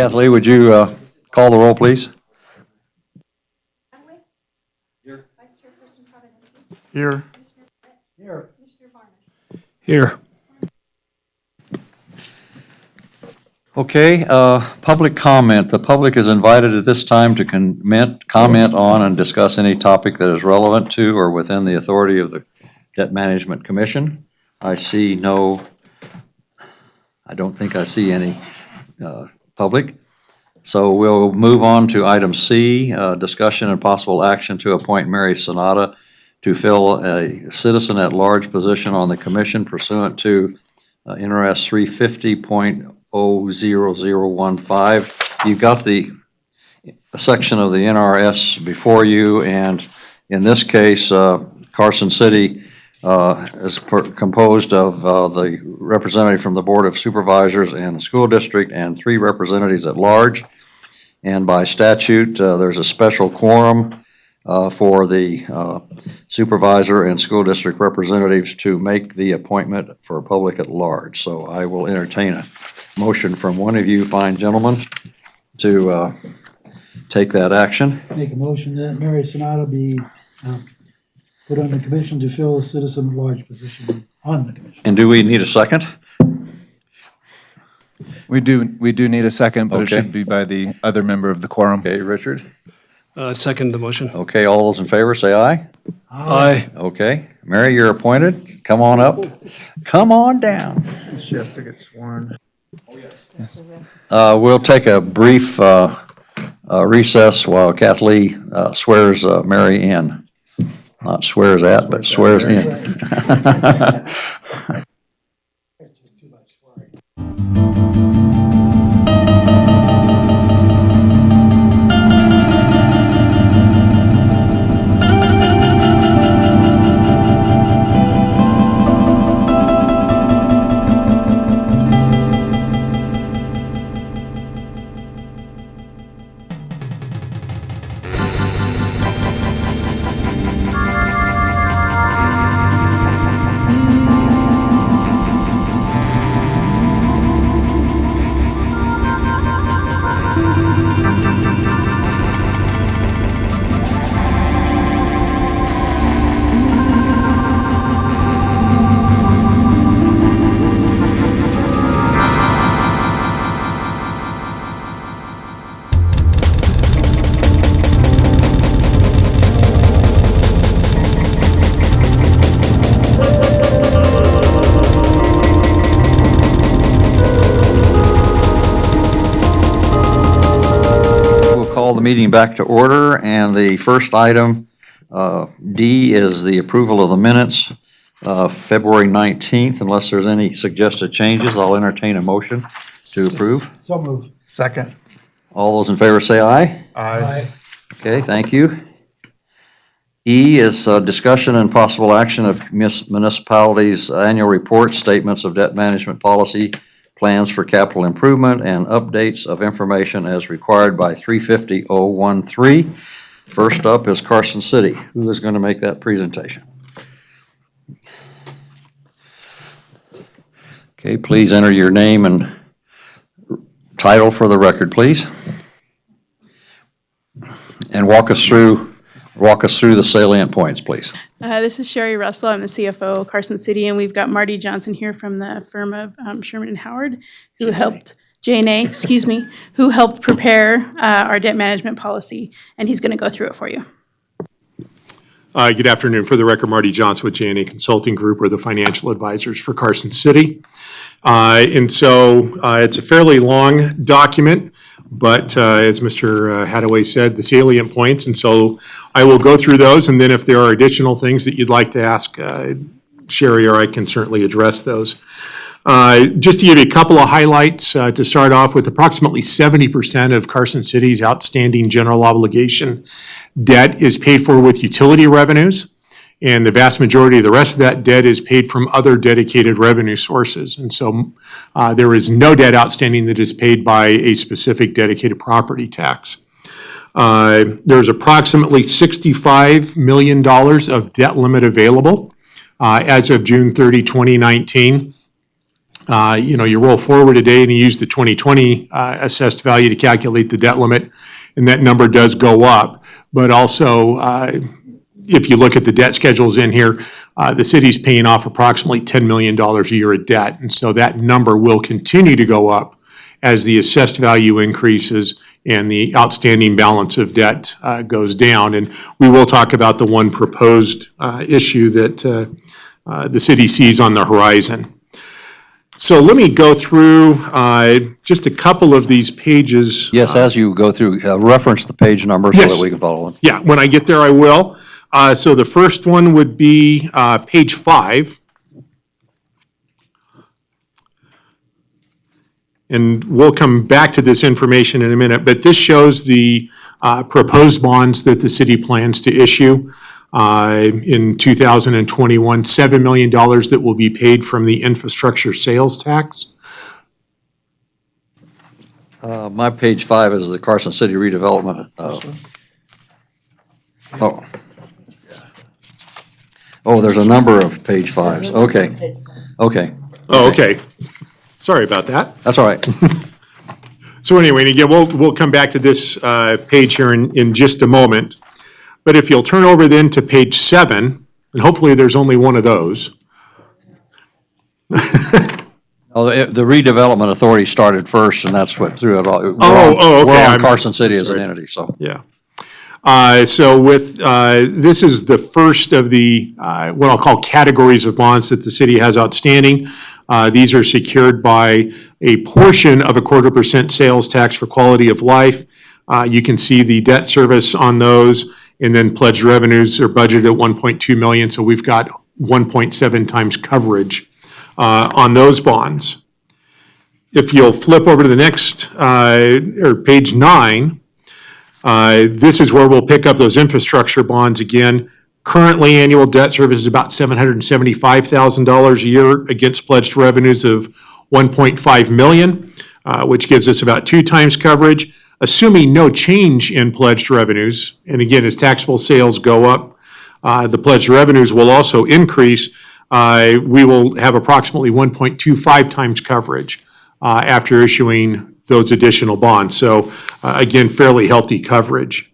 Kathleen, would you call the roll, please? Here. Here. Okay, public comment. The public is invited at this time to comment on and discuss any topic that is relevant to or within the authority of the Debt Management Commission. I don't think I see any public. So we'll move on to item C, discussion and possible action to appoint Mary Sonata to fill a citizen-at-large position on the commission pursuant to NRS 350.00015. You've got the section of the NRS before you, and in this case, Carson City is composed of the representative from the Board of Supervisors and the school district and 3 representatives at large. And by statute, there's a special quorum for the supervisor and school district representatives to make the appointment for public at large. So I will entertain a motion from one of you fine gentlemen to take that action. Make a motion that Mary Sonata be put on the commission to fill a citizen-at-large position on the commission. And do we need a second? We do need a second, but Okay. it should be by the other member of the quorum. Okay, Richard? Second the motion. Okay, all those in favor say aye. Aye. Okay, Mary, you're appointed. Come on up. Come on down. She has to get sworn. We'll take a brief recess while Kathleen swears Mary in. Not swears at, but swears in. Call the meeting back to order, and the first item, D, is the approval of the minutes, February 19th. Unless there's any suggested changes, I'll entertain a motion to approve. So moved. Second. All those in favor say aye. Aye. Okay, thank you. E is discussion and possible action of municipalities' annual report, statements of debt management policy, plans for capital improvement, and updates of information as required by 350.013. First up is Carson City. Who is going to make that presentation? Okay, please enter your name and title for the record, please. And walk us through the salient points, please. This is Sherry Russell. I'm the CFO of Carson City, and we've got Marty Johnson here from the firm of Sherman and Howard, who helped who helped prepare our debt management policy, and he's going to go through it for you. Good afternoon. For the record, Marty Johnson with J&A Consulting Group. We're the financial advisors for Carson City. And so it's a fairly long document, but as Mr. Hadaway said, the salient points. And so I will go through those, and then if there are additional things that you'd like to ask Sherry, or I can certainly address those. Just to give you a couple of highlights to start off with, approximately 70% of Carson City's outstanding general obligation debt is paid for with utility revenues, and the vast majority of the rest of that debt is paid from other dedicated revenue sources. And so there is no debt outstanding that is paid by a specific dedicated property tax. There's approximately $65 million of debt limit available as of June 30, 2019. You roll forward a day and you use the 2020 assessed value to calculate the debt limit, and that number does go up. But also, if you look at the debt schedules in here, the city's paying off approximately $10 million a year of debt. And so that number will continue to go up as the assessed value increases and the outstanding balance of debt goes down. And we will talk about the one proposed issue that the city sees on the horizon. So let me go through just a couple of these pages. Yes, as you go through, reference the page number so Yes. that we can follow it. Yeah, when I get there, I will. So the first one would be page 5. And we'll come back to this information in a minute, but this shows the proposed bonds that the city plans to issue in 2021, $7 million that will be paid from the infrastructure sales tax. My page 5 is the Carson City redevelopment. There's a number of page 5s. Okay. Oh, okay. Sorry about that. That's all right. So anyway, and again, we'll come back to this page here in just a moment. But if you'll turn over then to page 7, and hopefully there's only one of those. The redevelopment authority started first, and that's what threw it all. Okay. We're on I'm Carson City as an sorry. entity, so. Yeah. So with, this is the first of the, what I'll call categories of bonds that the city has outstanding. These are secured by a portion of a 0.25% sales tax for quality of life. You can see the debt service on those, and then pledged revenues are budgeted at 1.2 million, so we've got 1.7 times coverage on those bonds. If you'll flip over to the next, or page 9, this is where we'll pick up those infrastructure bonds again. Currently, annual debt service is about $775,000 a year against pledged revenues of 1.5 million, which gives us about 2 times coverage. Assuming no change in pledged revenues, and again, as taxable sales go up, the pledged revenues will also increase. We will have approximately 1.25 times coverage after issuing those additional bonds. So again, fairly healthy coverage.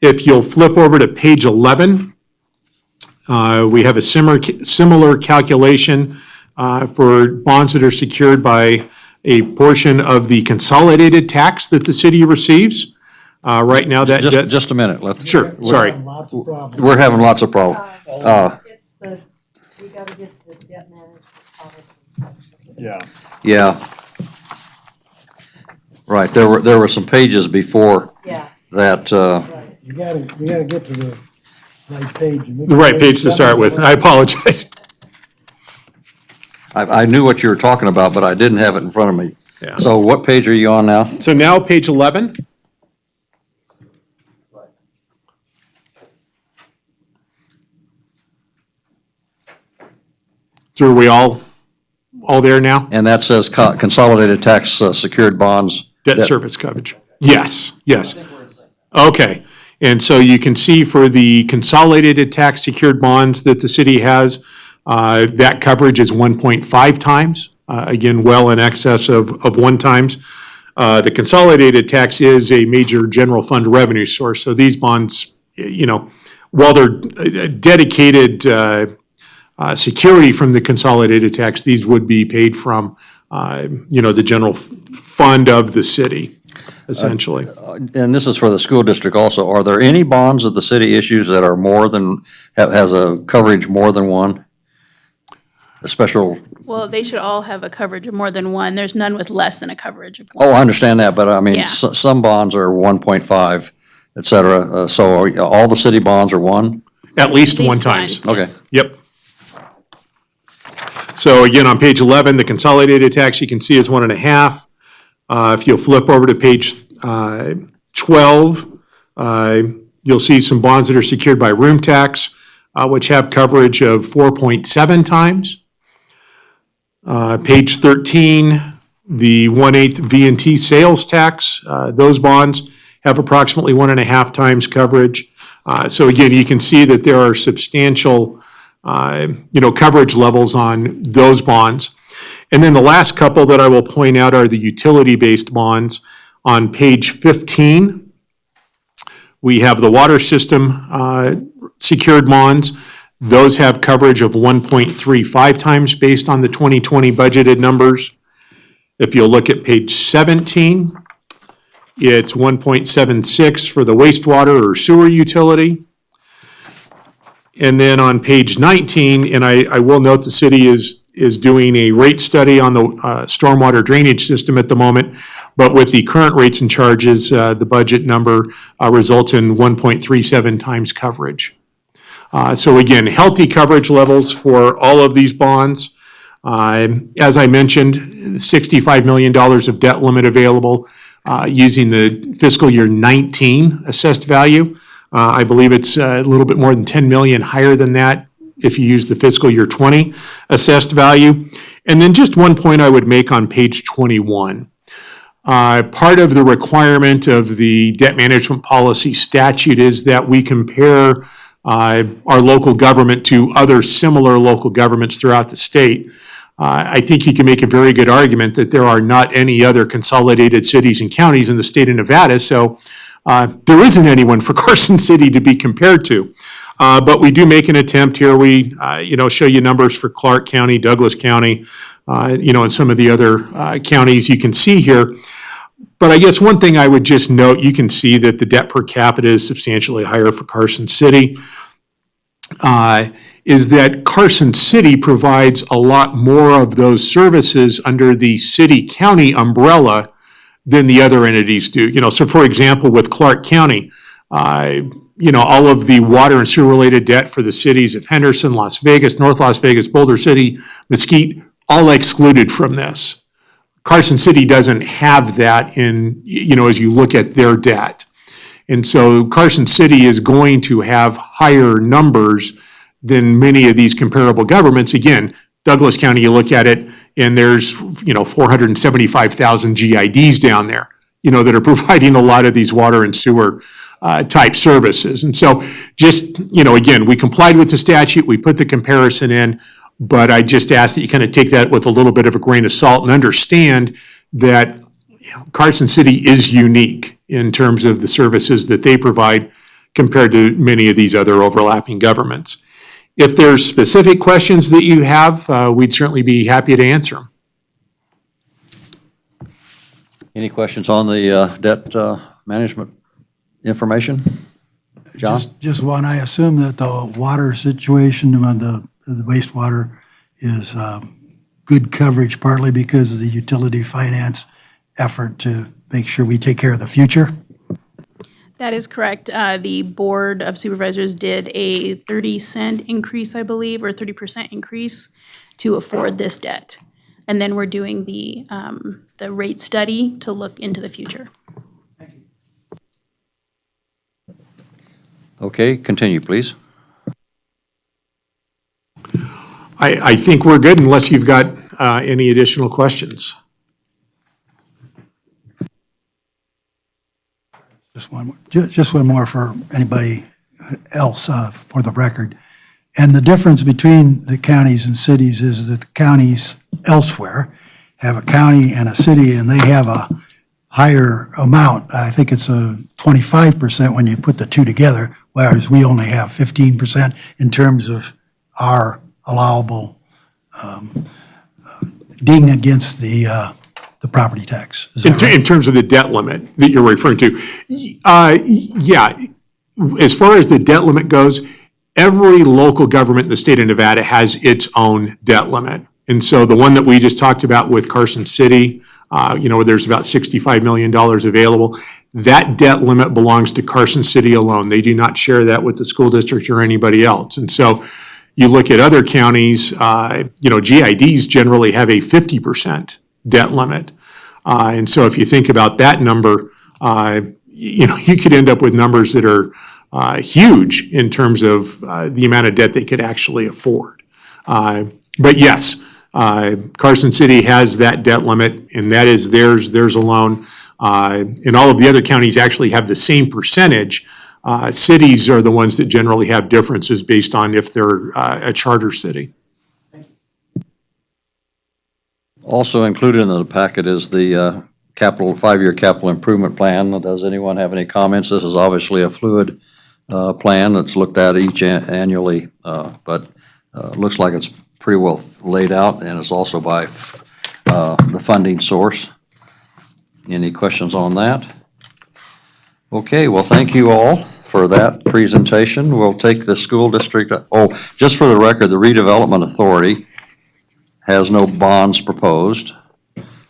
If you'll flip over to page 11, we have a similar calculation for bonds that are secured by a portion of the consolidated tax that the city receives. Right now, that Just a minute. Sure, sorry. Lots of problems. We're having lots of problems. It's we gotta get the debt management policy section. Yeah. Right, there were some pages before Yeah. that, You gotta get to the right page. The right page to start with. I apologize. I knew what you were talking about, but I didn't have it in front of me. Yeah. So what page are you on now? So now page 11. So are we all there now? And that says consolidated tax secured bonds. Debt service coverage. Yes. Okay. And so you can see for the consolidated tax secured bonds that the city has, that coverage is 1.5 times, again, well in excess of 1 times. The consolidated tax is a major general fund revenue source. So these bonds, while they're dedicated security from the consolidated tax, these would be paid from, the general fund of the city, essentially. And this is for the school district also. Are there any bonds that the city issues that are more than, has a coverage more than one? A special, Well, they should all have a coverage of more than one. There's none with less than a coverage of one. I understand that, but I mean, Yeah. some bonds are 1.5, et cetera. So all the city bonds are 1? At least one Least times. one, Okay. yes. Yep. So again, on page 11, the consolidated tax you can see is 1.5. If you'll flip over to page 12, you'll see some bonds that are secured by room tax, which have coverage of 4.7 times. Page 13, the 1/8 V&T sales tax, those bonds have approximately 1.5 times coverage. So again, you can see that there are substantial coverage levels on those bonds. And then the last couple that I will point out are the utility-based bonds. On page 15, we have the water system secured bonds. Those have coverage of 1.35 times based on the 2020 budgeted numbers. If you'll look at page 17, it's 1.76 for the wastewater or sewer utility. And then on page 19, and I will note the city is doing a rate study on the stormwater drainage system at the moment, but with the current rates and charges, the budget number results in 1.37 times coverage. So again, healthy coverage levels for all of these bonds. As I mentioned, $65 million of debt limit available using the fiscal year 19 assessed value. I believe it's a little bit more than 10 million higher than that if you use the fiscal year 20 assessed value. And then just one point I would make on page 21. Part of the requirement of the debt management policy statute is that we compare our local government to other similar local governments throughout the state. I think you can make a very good argument that there are not any other consolidated cities and counties in the state of Nevada, so there isn't anyone for Carson City to be compared to. But we do make an attempt here. We, show you numbers for Clark County, Douglas County, and some of the other counties you can see here. But I guess one thing I would just note, you can see that the debt per capita is substantially higher for Carson City. Is that Carson City provides a lot more of those services under the city-county umbrella than the other entities do. So for example, with Clark County, all of the water and sewer-related debt for the cities of Henderson, Las Vegas, North Las Vegas, Boulder City, Mesquite, all excluded from this. Carson City doesn't have that in, as you look at their debt. And so Carson City is going to have higher numbers than many of these comparable governments. Again, Douglas County, you look at it, and there's, 475,000 GIDs down there, that are providing a lot of these water and sewer type services. And so just, again, we complied with the statute, we put the comparison in, but I just ask that you kind of take that with a little bit of a grain of salt and understand that Carson City is unique in terms of the services that they provide compared to many of these other overlapping governments. If there's specific questions that you have, we'd certainly be happy to answer them. Any questions on the debt management information? John? Just one, I assume that the water situation on the wastewater is good coverage, partly because of the utility finance effort to make sure we take care of the future. That is correct. The Board of Supervisors did a 30-cent increase, I believe, or 30% increase to afford this debt. And then we're doing the rate study to look into the future. Okay, continue, please. I think we're good unless you've got any additional questions. Just one more for anybody else for the record. And the difference between the counties and cities is that the counties elsewhere have a county and a city, and they have a higher amount. I think it's a 25% when you put the two together, whereas we only have 15% in terms of our allowable ding against the property tax. Is that right? In terms of the debt limit that you're referring to, yeah. As far as the debt limit goes, every local government in the state of Nevada has its own debt limit. And so the one that we just talked about with Carson City, where there's about $65 million available, that debt limit belongs to Carson City alone. They do not share that with the school district or anybody else. And so you look at other counties, GIDs generally have a 50% debt limit. And so if you think about that number, you could end up with numbers that are huge in terms of the amount of debt they could actually afford. But yes, Carson City has that debt limit, and that is theirs alone. And all of the other counties actually have the same percentage. Cities are the ones that generally have differences based on if they're a charter city. Also included in the packet is the five-year capital improvement plan. Does anyone have any comments? This is obviously a fluid plan that's looked at each annually, but looks like it's pretty well laid out, and it's also by the funding source. Any questions on that? Okay, well, thank you all for that presentation. We'll take the school district, just for the record, the redevelopment authority has no bonds proposed,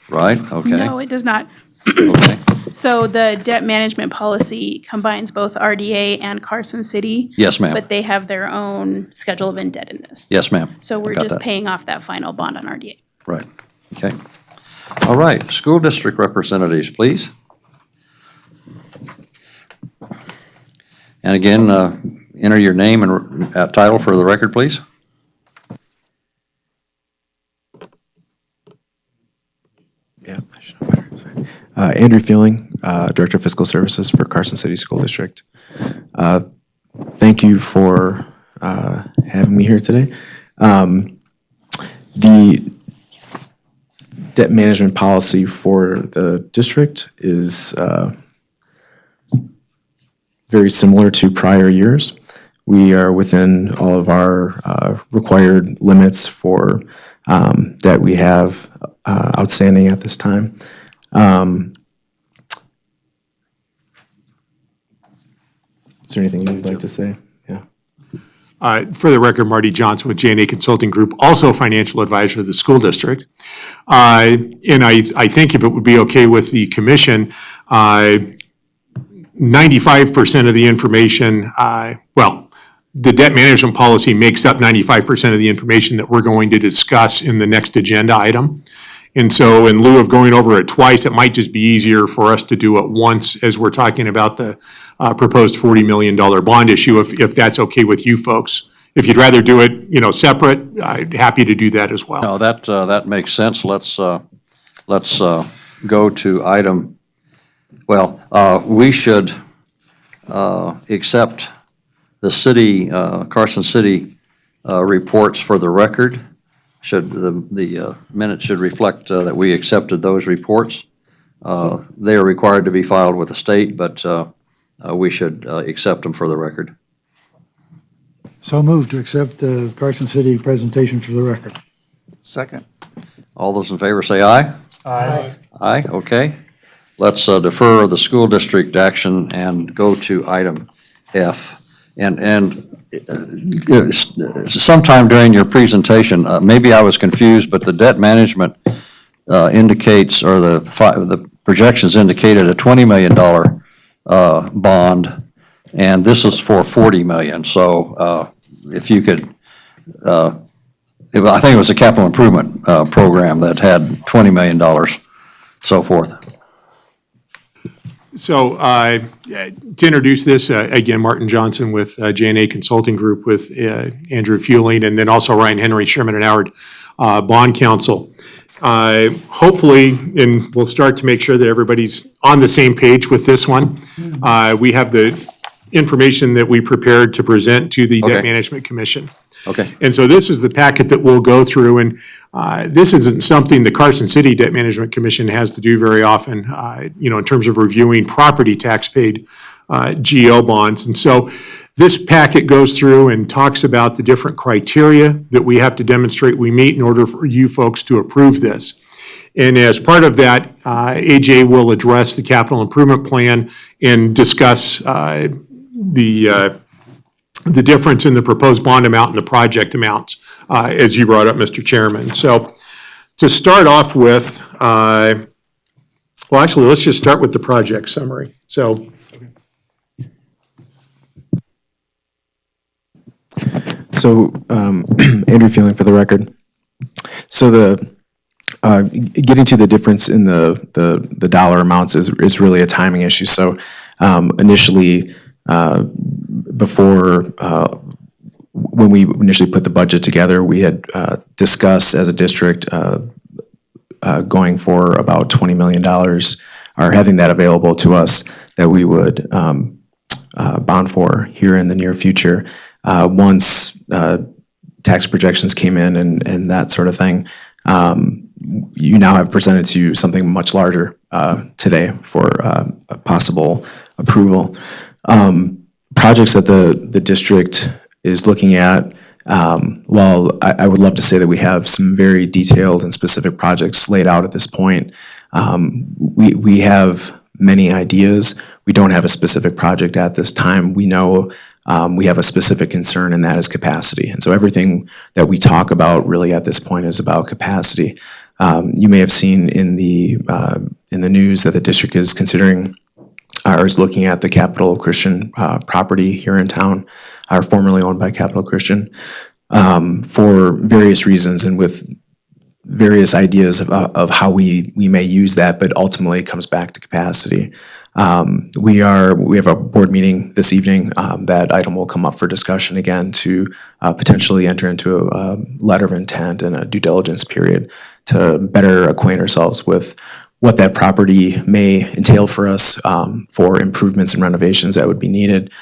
right? Okay. No, it does not. Okay. So the debt management policy combines both RDA and Carson City. Yes, ma'am. But they have their own schedule of indebtedness. Yes, ma'am. So we're I got just that. paying off that final bond on RDA. Right, okay. All right, school district representatives, please. And again, enter your name and title for the record, please. Yeah, I should know better. Sorry. Andrew Feeling, Director of Fiscal Services for Carson City School District. Thank you for having me here today. The debt management policy for the district is very similar to prior years. We are within all of our required limits for that we have outstanding at this time. Is there anything you'd like to say? Yeah. For the record, Marty Johnson with J&A Consulting Group, also financial advisor of the school district. And I think if it would be okay with the commission, 95% of the information, the debt management policy makes up 95% of the information that we're going to discuss in the next agenda item. And so in lieu of going over it twice, it might just be easier for us to do it once as we're talking about the proposed $40 million bond issue, if that's okay with you folks. If you'd rather do it, separate, I'm happy to do that as well. No, that makes sense. Let's go to item, we should accept the city, Carson City reports for the record. The minutes should reflect that we accepted those reports. They are required to be filed with the state, but we should accept them for the record. So moved to accept the Carson City presentation for the record. Second. All those in favor say aye. Aye. Aye, okay. Let's defer the school district action and go to item F. And sometime during your presentation, maybe I was confused, but the debt management indicates, or the projections indicated a $20 million bond, and this is for $40 million. So if you could, I think it was a capital improvement program that had $20 million, so forth. So to introduce this, again, Martin Johnson with J&A Consulting Group with Andrew Fueling, and then also Ryan Henry, Sherman and Howard Bond Counsel. Hopefully, and we'll start to make sure that everybody's on the same page with this one. We have the information that we prepared to present to the Debt Okay. Management Commission. Okay. And so this is the packet that we'll go through, and this isn't something the Carson City Debt Management Commission has to do very often, in terms of reviewing property tax paid GO bonds. And so this packet goes through and talks about the different criteria that we have to demonstrate we meet in order for you folks to approve this. And as part of that, AJ will address the capital improvement plan and discuss the difference in the proposed bond amount and the project amounts, as you brought up, Mr. Chairman. So to start off with, actually, let's just start with the project summary. So Andrew Feeling for the record. So getting to the difference in the dollar amounts is really a timing issue. So initially, before when we initially put the budget together, we had discussed as a district going for about $20 million, or having that available to us that we would bond for here in the near future. Once tax projections came in and that sort of thing, you now have presented to you something much larger today for a possible approval. Projects that the district is looking at, while I would love to say that we have some very detailed and specific projects laid out at this point, we have many ideas. We don't have a specific project at this time. We know we have a specific concern, and that is capacity. And so everything that we talk about really at this point is about capacity. You may have seen in the news that the district is considering or is looking at the Capital Christian property here in town, or formerly owned by Capital Christian, for various reasons and with various ideas of how we may use that, but ultimately it comes back to capacity. We have a board meeting this evening. That item will come up for discussion again to potentially enter into a letter of intent and a due diligence period to better acquaint ourselves with what that property may entail for us, for improvements and renovations that would be needed.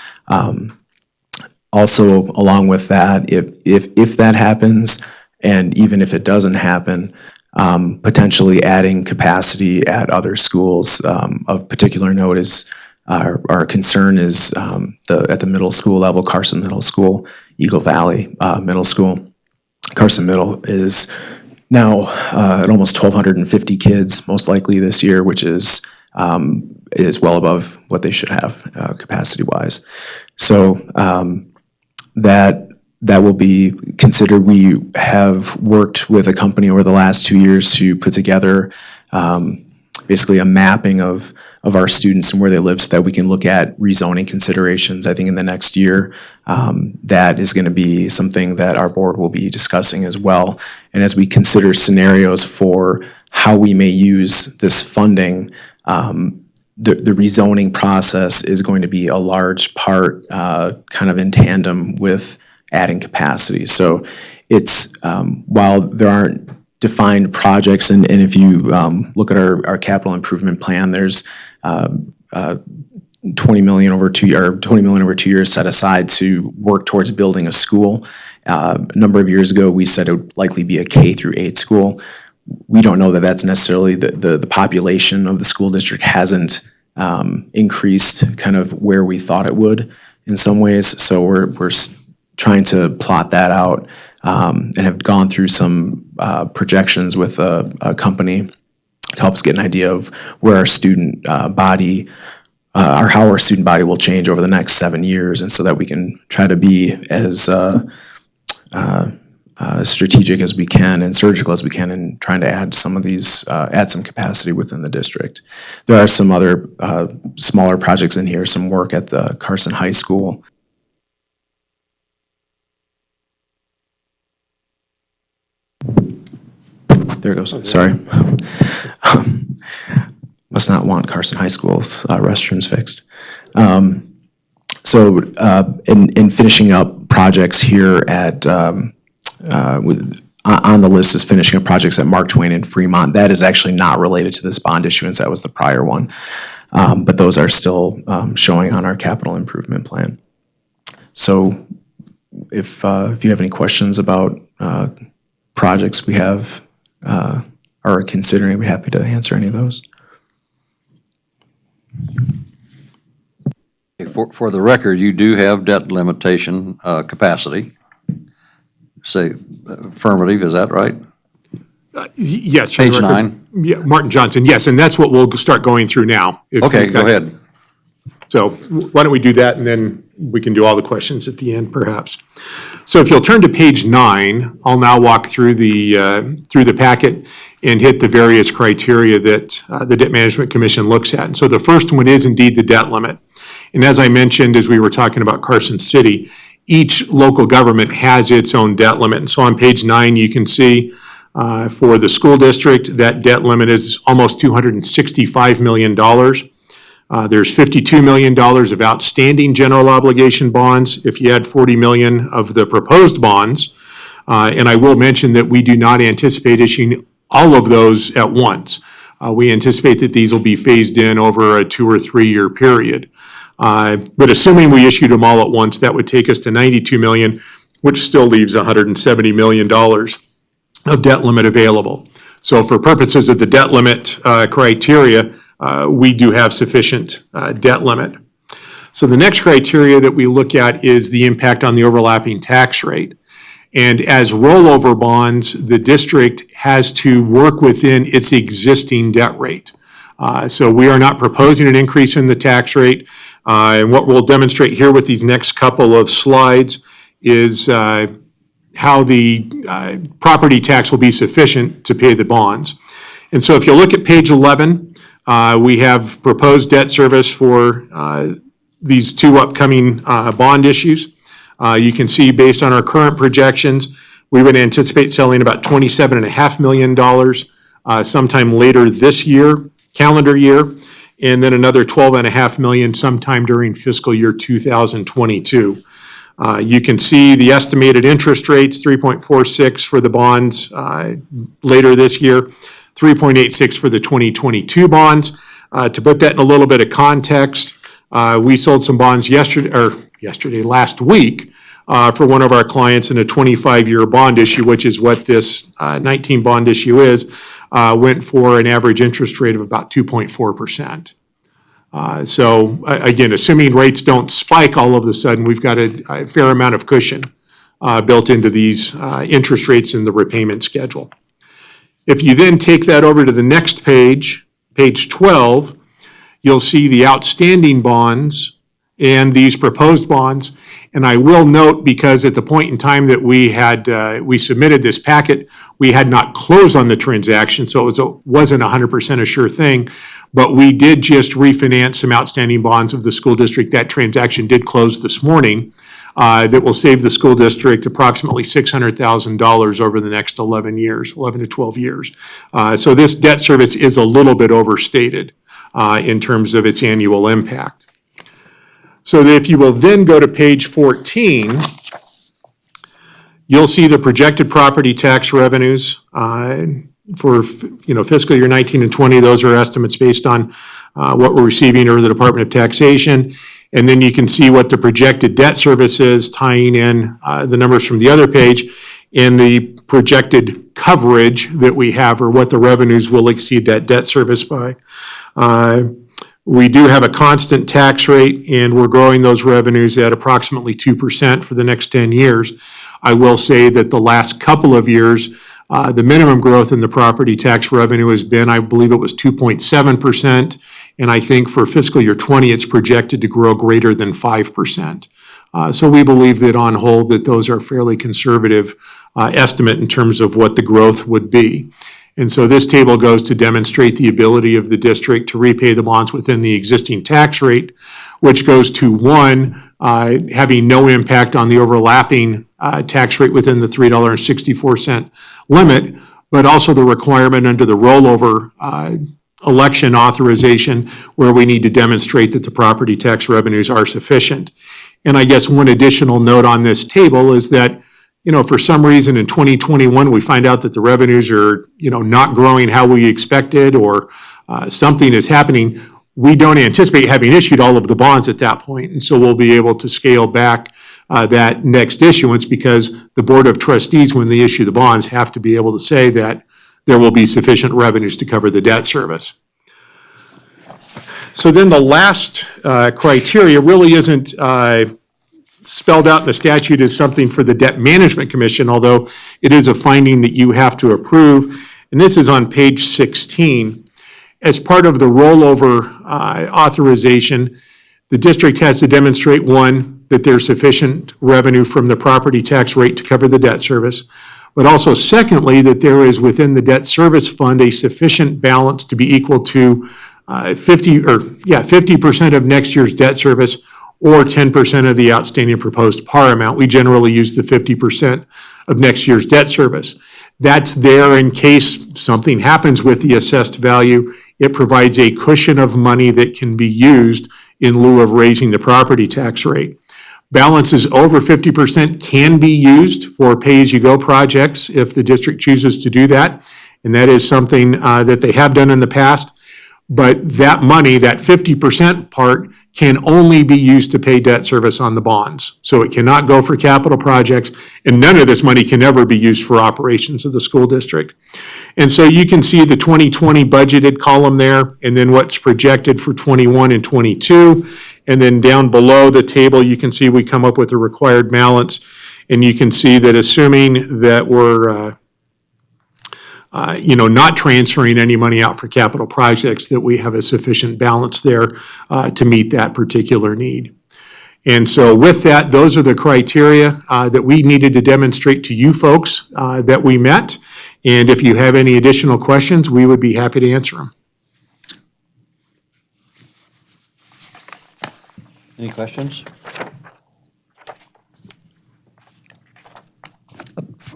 Also, along with that, if that happens, and even if it doesn't happen, potentially adding capacity at other schools of particular note is our concern is at the middle school level, Carson Middle School, Eagle Valley Middle School. Carson Middle is now at almost 1,250 kids, most likely this year, which is well above what they should have capacity-wise. So that will be considered. We have worked with a company over the last 2 years to put together basically a mapping of our students and where they live so that we can look at rezoning considerations. I think in the next year, that is going to be something that our board will be discussing as well. And as we consider scenarios for how we may use this funding, the rezoning process is going to be a large part, kind of in tandem with adding capacity. So it's, while there aren't defined projects, and if you look at our capital improvement plan, there's 20 million over 2 years set aside to work towards building a school. A number of years ago, we said it would likely be a K through 8 school. We don't know that that's necessarily the population of the school district hasn't increased kind of where we thought it would in some ways. So we're trying to plot that out and have gone through some projections with a company to help us get an idea of where our student body, or how our student body will change over the next 7 years, and so that we can try to be as strategic as we can and surgical as we can in trying to add some capacity within the district. There are some other smaller projects in here, some work at the Carson High School. There it goes, sorry. Must not want Carson High School's restrooms fixed. So in finishing up projects here at, on the list is finishing up projects at Mark Twain and Fremont. That is actually not related to this bond issuance, that was the prior one. But those are still showing on our capital improvement plan. So if you have any questions about projects we have or are considering, I'd be happy to answer any of those. For the record, you do have debt limitation capacity. Say affirmative, is that right? Yes. for the Page record. 9. Yeah, Martin Johnson, yes, and that's what we'll start going through now. Okay, go ahead. So why don't we do that, and then we can do all the questions at the end, perhaps. So if you'll turn to page 9, I'll now walk through the packet and hit the various criteria that the Debt Management Commission looks at. And so the first one is indeed the debt limit. And as I mentioned, as we were talking about Carson City, each local government has its own debt limit. And so on page 9, you can see for the school district, that debt limit is almost $265 million. There's $52 million of outstanding general obligation bonds. If you add $40 million of the proposed bonds, and I will mention that we do not anticipate issuing all of those at once. We anticipate that these will be phased in over a 2 or 3 year period. But assuming we issued them all at once, that would take us to $92 million, which still leaves $170 million of debt limit available. So for purposes of the debt limit criteria, we do have sufficient debt limit. So the next criteria that we look at is the impact on the overlapping tax rate. And as rollover bonds, the district has to work within its existing debt rate. So we are not proposing an increase in the tax rate. And what we'll demonstrate here with these next couple of slides is how the property tax will be sufficient to pay the bonds. And so if you look at page 11, we have proposed debt service for these two upcoming bond issues. You can see based on our current projections, we would anticipate selling about $27.5 million sometime later this year, calendar year, and then another $12.5 million sometime during fiscal year 2022. You can see the estimated interest rates, 3.46 for the bonds later this year, 3.86 for the 2022 bonds. To put that in a little bit of context, we sold some bonds last week for one of our clients in a 25-year bond issue, which is what this 19 bond issue is, went for an average interest rate of about 2.4%. So again, assuming rates don't spike all of a sudden, we've got a fair amount of cushion built into these interest rates in the repayment schedule. If you then take that over to the next page, page 12, you'll see the outstanding bonds and these proposed bonds. And I will note, because at the point in time that we submitted this packet, we had not closed on the transaction, so it wasn't 100% a sure thing. But we did just refinance some outstanding bonds of the school district. That transaction did close this morning. That will save the school district approximately $600,000 over the next 11 to 12 years. So this debt service is a little bit overstated in terms of its annual impact. So if you will then go to page 14, you'll see the projected property tax revenues for fiscal year 19 and 20. Those are estimates based on what we're receiving or the Department of Taxation. And then you can see what the projected debt service is, tying in the numbers from the other page, and the projected coverage that we have, or what the revenues will exceed that debt service by. We do have a constant tax rate, and we're growing those revenues at approximately 2% for the next 10 years. I will say that the last couple of years, the minimum growth in the property tax revenue has been, I believe it was 2.7%, and I think for fiscal year 20, it's projected to grow greater than 5%. So we believe that on whole, that those are fairly conservative estimate in terms of what the growth would be. And so this table goes to demonstrate the ability of the district to repay the bonds within the existing tax rate, which goes to one, having no impact on the overlapping tax rate within the $3.64 limit, but also the requirement under the rollover election authorization, where we need to demonstrate that the property tax revenues are sufficient. And I guess one additional note on this table is that, for some reason in 2021, we find out that the revenues are, not growing how we expected, or something is happening. We don't anticipate having issued all of the bonds at that point, and so we'll be able to scale back that next issuance, because the Board of Trustees, when they issue the bonds, have to be able to say that there will be sufficient revenues to cover the debt service. So then the last criteria really isn't spelled out in the statute as something for the Debt Management Commission, although it is a finding that you have to approve. And this is on page 16. As part of the rollover authorization, the district has to demonstrate, one, that there's sufficient revenue from the property tax rate to cover the debt service, but also secondly, that there is within the debt service fund a sufficient balance to be equal to 50% of next year's debt service, or 10% of the outstanding proposed par amount. We generally use the 50% of next year's debt service. That's there in case something happens with the assessed value. It provides a cushion of money that can be used in lieu of raising the property tax rate. Balances over 50% can be used for pay-as-you-go projects if the district chooses to do that, and that is something that they have done in the past. But that money, that 50% part, can only be used to pay debt service on the bonds. So it cannot go for capital projects, and none of this money can ever be used for operations of the school district. And so you can see the 2020 budgeted column there, and then what's projected for 21 and 22. And then down below the table, you can see we come up with a required balance. And you can see that assuming that we're not transferring any money out for capital projects, that we have a sufficient balance there to meet that particular need. And so with that, those are the criteria that we needed to demonstrate to you folks that we met. And if you have any additional questions, we would be happy to answer them. Any questions?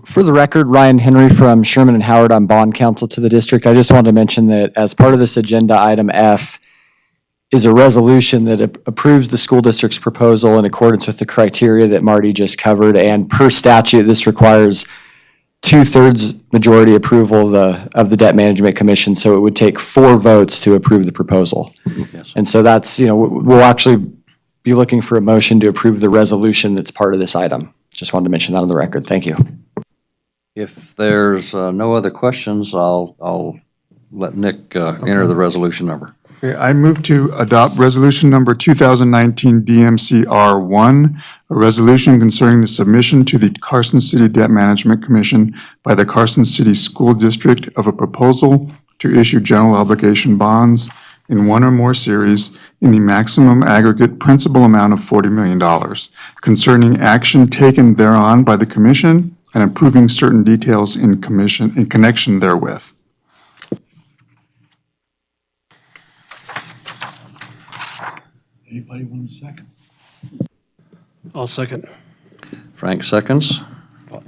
For the record, Ryan Henry from Sherman and Howard, I'm bond counsel to the district. I just wanted to mention that as part of this agenda, item F is a resolution that approves the school district's proposal in accordance with the criteria that Marty just covered. And per statute, this requires 2/3 majority approval of the Debt Management Commission. So it would take 4 votes to approve the proposal. Yes. And so that's, we'll actually be looking for a motion to approve the resolution that's part of this item. Just wanted to mention that on the record. Thank you. If there's no other questions, I'll let Nick enter the resolution number. Okay, I move to adopt resolution number 2019 DMCR1, a resolution concerning the submission to the Carson City Debt Management Commission by the Carson City School District of a proposal to issue general obligation bonds in one or more series in the maximum aggregate principal amount of $40 million, concerning action taken thereon by the commission and approving certain details in connection therewith. Anybody want a second? I'll second. Frank seconds.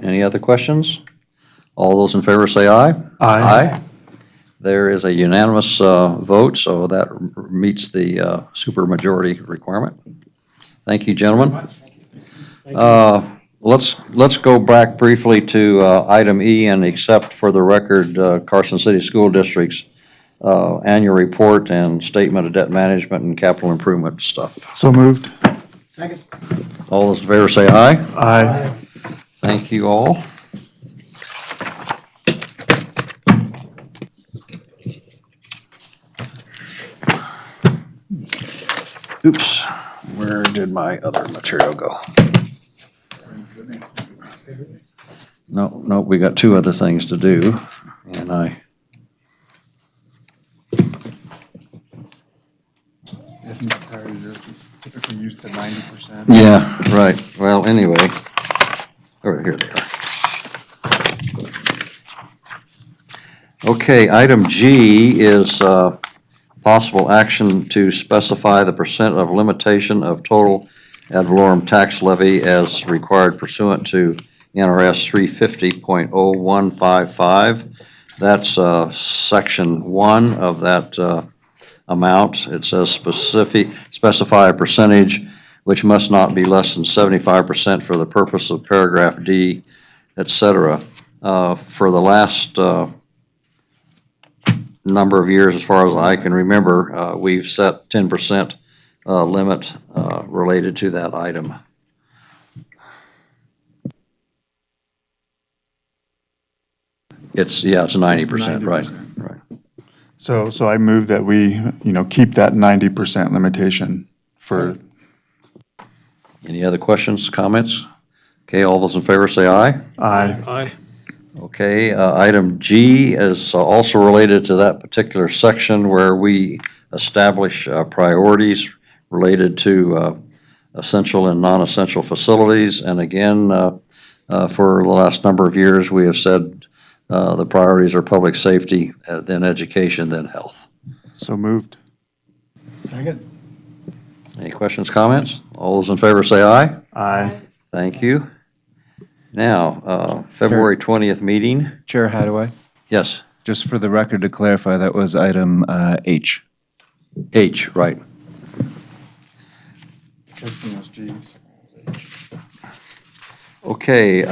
Any other questions? All those in favor say aye. Aye. There is a unanimous vote, so that meets the supermajority requirement. Thank you, gentlemen. Let's go back briefly to item E and accept for the record Carson City School District's annual report and statement of debt management and capital improvement stuff. So moved. All those in favor say aye. Aye. Thank you all. Oops, where did my other material go? No, we got 2 other things to do, and I think typically use the 90%. yeah, right, well, anyway, here they are. Okay, item G is possible action to specify the percent of limitation of total ad valorem tax levy as required pursuant to NRS 350.0155. That's section 1 of that amount. It says specify a percentage which must not be less than 75% for the purpose of paragraph D, et cetera. For the last number of years, as far as I can remember, we've set 10% limit related to that item. It's 90%, right. So I move that we, keep that 90% limitation for. Any other questions, comments? Okay, all those in favor say aye. Aye. Aye. Okay, item G is also related to that particular section where we establish priorities related to essential and non-essential facilities. And again, for the last number of years, we have said the priorities are public safety, then education, then health. So moved. Second. Any questions, comments? All those in favor say aye. Aye. Thank you. Now, February 20th meeting. Chair Hadaway, Yes, just for the record to clarify, that was item H. H, right. Okay,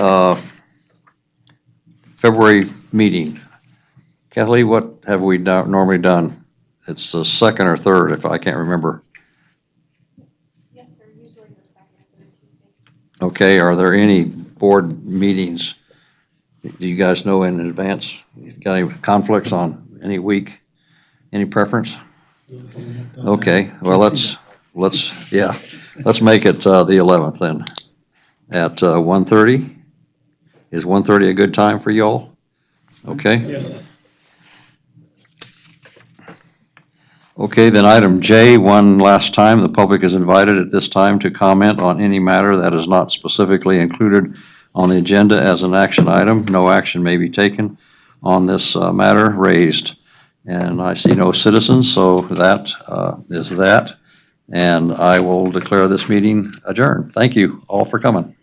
February meeting. Kathleen, what have we normally done? It's the second or third, if I can't remember. Okay, are there any board meetings? Do you guys know in advance? Got any conflicts on any week? Any preference? Okay, well, let's make it the 11th then, at 1:30. Is 1:30 a good time for y'all? Okay? Yes. Okay, then item J, one last time, the public is invited at this time to comment on any matter that is not specifically included on the agenda as an action item. No action may be taken on this matter raised. And I see no citizens, so that is that. And I will declare this meeting adjourned. Thank you all for coming.